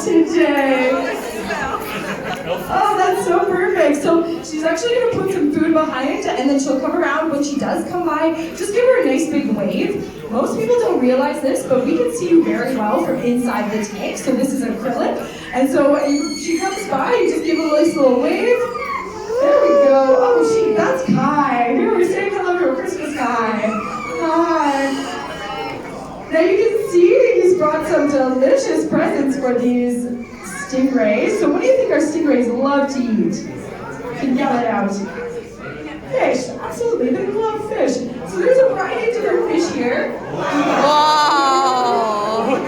today. Oh, that's so perfect. So she's actually going to put some food behind, and then she'll come around. When she does come by, just give her a nice big wave. Most people don't realize this, but we can see you very well from inside the tank. So this is acrylic. And so when she comes by, you just give a nice little wave. There we go. Oh, that's Kai. Here, we're saying hello to a Christmas Kai. Hi. Now you can see he's brought some delicious presents for these stingrays. So what do you think our stingrays love to eat? You can yell it out. Fish, absolutely, they love fish. So there's a variety of different fish here. Wow!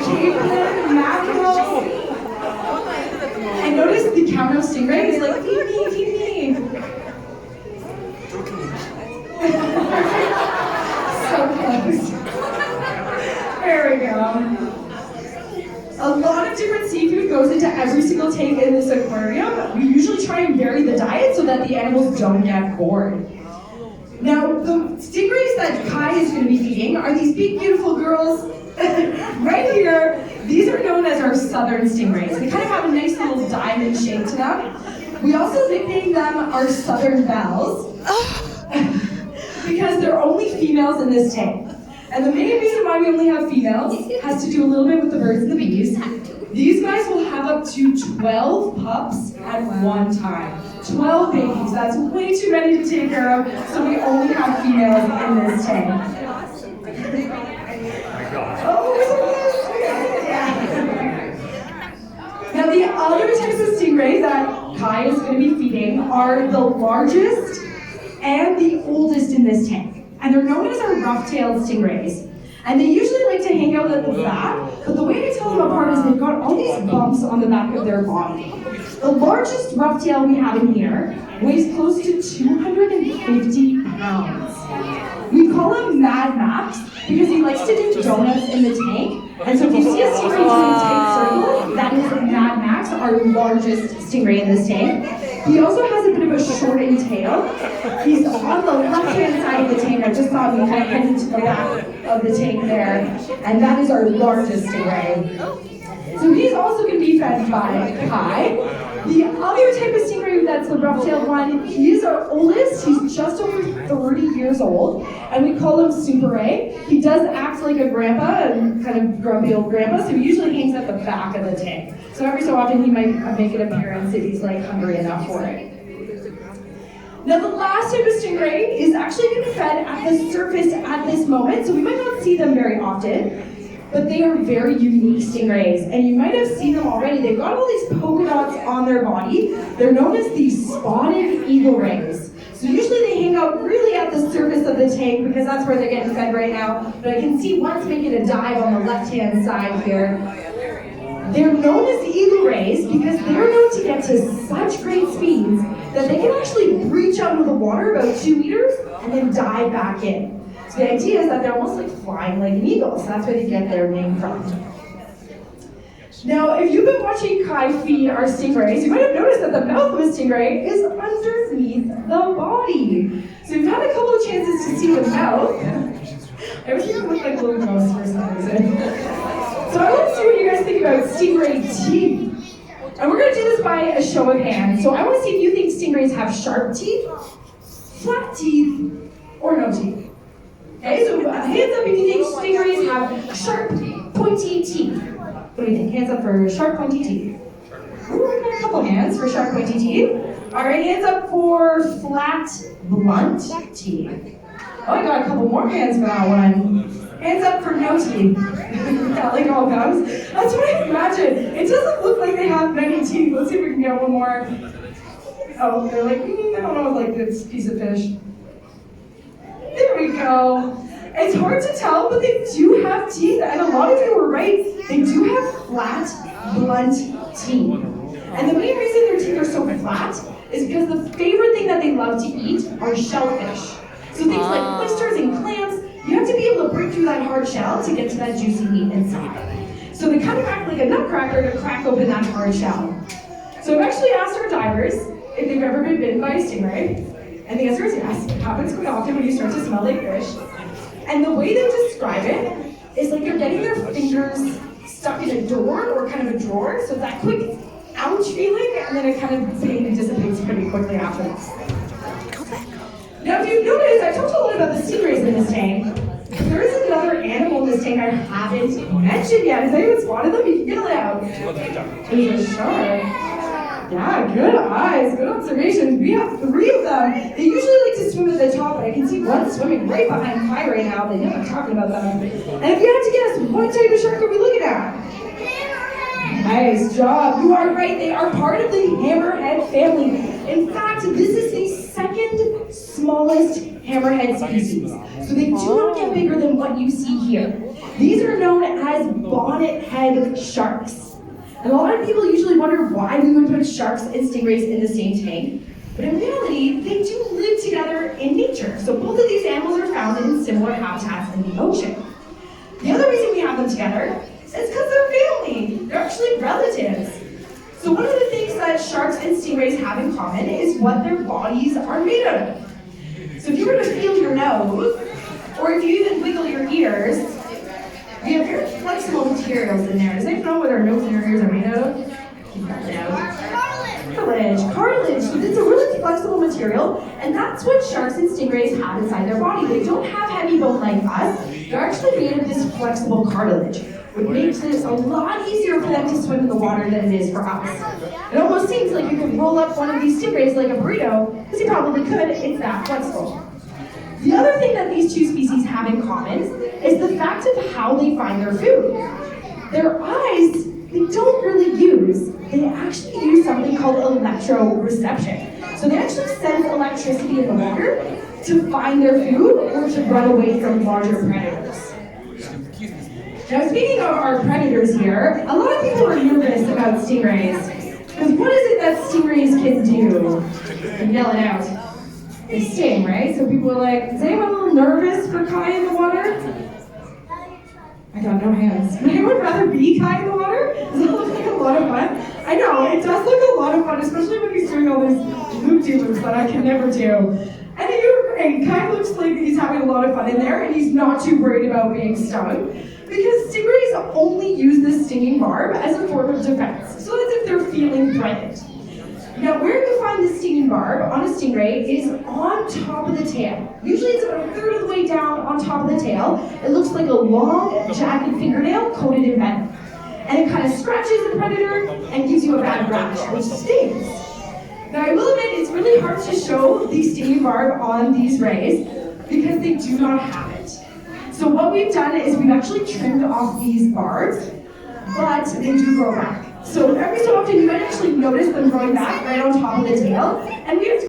Capelin, mackerel. And notice the counter stingray is like, feed me, feed me. So close. There we go. A lot of different seafood goes into every single tank in this aquarium. We usually try and vary the diet so that the animals don't get bored. Now, the stingrays that Kai is going to be feeding are these big, beautiful girls right here. These are known as our southern stingrays. They kind of have a nice little diamond shape to them. We also nickname them our southern belles because they're only females in this tank. And the main reason why we only have females has to do a little bit with the birds and the bees. These guys will have up to 12 pups at one time. 12 babies, that's way too many to take care of, so we only have females in this tank. Now the other types of stingrays that Kai is going to be feeding are the largest and the oldest in this tank. And they're known as our rough-tailed stingrays. And they usually like to hang out at the back, but the way I tell them apart is they've got all these bumps on the back of their body. The largest rough tail we have in here weighs close to 250 pounds. We call him Mad Max because he likes to do donuts in the tank. And so if you see a stingray doing a tight circle, that is Mad Max, our largest stingray in this tank. He also has a bit of a shortened tail. He's on the left-hand side of the tank. I just saw him kind of heading to the back of the tank there. And that is our largest stingray. So he's also going to be fed by Kai. The other type of stingray that's the rough-tailed one, he's our oldest. He's just over 30 years old. And we call him Super A. He does act like a grandpa and kind of grumpy old grandpa, so he usually hangs at the back of the tank. So every so often he might make an appearance if he's like hungry enough for it. Now the last type of stingray is actually being fed at the surface at this moment, so we might not see them very often. But they are very unique stingrays, and you might have seen them already. They've got all these polka dots on their body. They're known as the spotted eagle rays. So usually they hang out really at the surface of the tank because that's where they're getting fed right now. But I can see one's making a dive on the left-hand side here. They're known as the eagle rays because they're known to get to such great speeds that they can actually breach out of the water about 2 meters and then dive back in. So the idea is that they're almost like flying like an eagle, so that's where they get their name from. Now, if you've been watching Kai feed our stingrays, you might have noticed that the mouth of a stingray is underneath the body. So you've had a couple of chances to see the mouth. I wish you looked like a little ghost for some reason. So I want to see what you guys think about stingray teeth. And we're going to do this by a show of hands. So I want to see if you think stingrays have sharp teeth, flat teeth, or no teeth. Okay, so hands up if you think stingrays have sharp, pointy teeth. What do you think? Hands up for sharp, pointy teeth. Ooh, I got a couple hands for sharp, pointy teeth. All right, hands up for flat, blunt teeth. Oh, I got a couple more hands for that one. Hands up for no teeth. That like all comes. That's what I imagine. It doesn't look like they have many teeth. Let's see if we can get one more. Oh, they're like, I don't know, like this piece of fish. There we go. It's hard to tell, but they do have teeth, and a lot of you were right. They do have flat, blunt teeth. And the main reason their teeth are so flat is because the favorite thing that they love to eat are shellfish. So things like oysters and clams, you have to be able to break through that hard shell to get to that juicy meat inside. So they kind of act like a nutcracker to crack open that hard shell. So I've actually asked our divers if they've ever been bitten by a stingray. And the answer is yes. It happens quite often when you start to smell like fish. And the way they describe it is like they're getting their fingers stuck in a door or kind of a a drawer, so that quick ouch feeling, and then it kind of pain dissipates pretty quickly after that. Now, if you've noticed, I talked a lot about the stingrays in this tank. There is another animal in this tank I haven't mentioned yet. Has anyone spotted them? You can yell it out. There's a shark. Yeah, good eyes, good observations. We have 3 of them. They usually like to swim at the top, but I can see one swimming right behind Kai right now. They know I'm talking about them. And if you had to guess, what type of shark are we looking at? Nice job. You are right. They are part of the hammerhead family. In fact, this is the 2nd smallest hammerhead species. So they do not get bigger than what you see here. These are known as bonnethead sharks. And a lot of people usually wonder why we would put sharks and stingrays in the same tank. But in reality, they do live together in nature. So both of these animals are found in similar habitats in the ocean. The other reason we have them together is because they're family. They're actually relatives. So one of the things that sharks and stingrays have in common is what their bodies are made out of. So if you were to feel your nose, or if you even wiggle your ears, we have very flexible materials in there. Does anyone know what our nose and our ears are made out of? Cartilage. So it's a really flexible material, and that's what sharks and stingrays have inside their body. They don't have heavy bone like us. They're actually made of this flexible cartilage, which makes it a lot easier for them to swim in the water than it is for us. It almost seems like you could roll up one of these stingrays like a burrito, because you probably could. It's that flexible. The other thing that these 2 species have in common is the fact of how they find their food. Their eyes, they don't really use. They actually use something called electroreception. So they actually send electricity in the water to find their food or to run away from larger predators. Now, speaking of our predators here, a lot of people are nervous about stingrays. Because what is it that stingrays can do? And yell it out. They sting, right? So people are like, is anyone a little nervous for Kai in the water? I got no hands. Would anyone rather be Kai in the water? Does that look like a lot of fun? I know, it does look a lot of fun, especially when he's doing all these loop-de-loops that I can never do. And you're great. Kai looks like he's having a lot of fun in there, and he's not too worried about being stung. Because stingrays only use this stinging barb as a form of defense. So that's if they're feeling threatened. Now, where you find the stinging barb on a stingray is on top of the tail. Usually it's about 1/3 of the way down on top of the tail. It looks like a long, jagged fingernail coated in venom. And it kind of scratches the predator and gives you a bad rash, which stings. Now, I will admit, it's really hard to show the stinging barb on these rays because they do not have it. So what we've done is we've actually trimmed off these barbs, but they do grow back. So every so often you might actually notice them growing back right on top of the tail, and we have to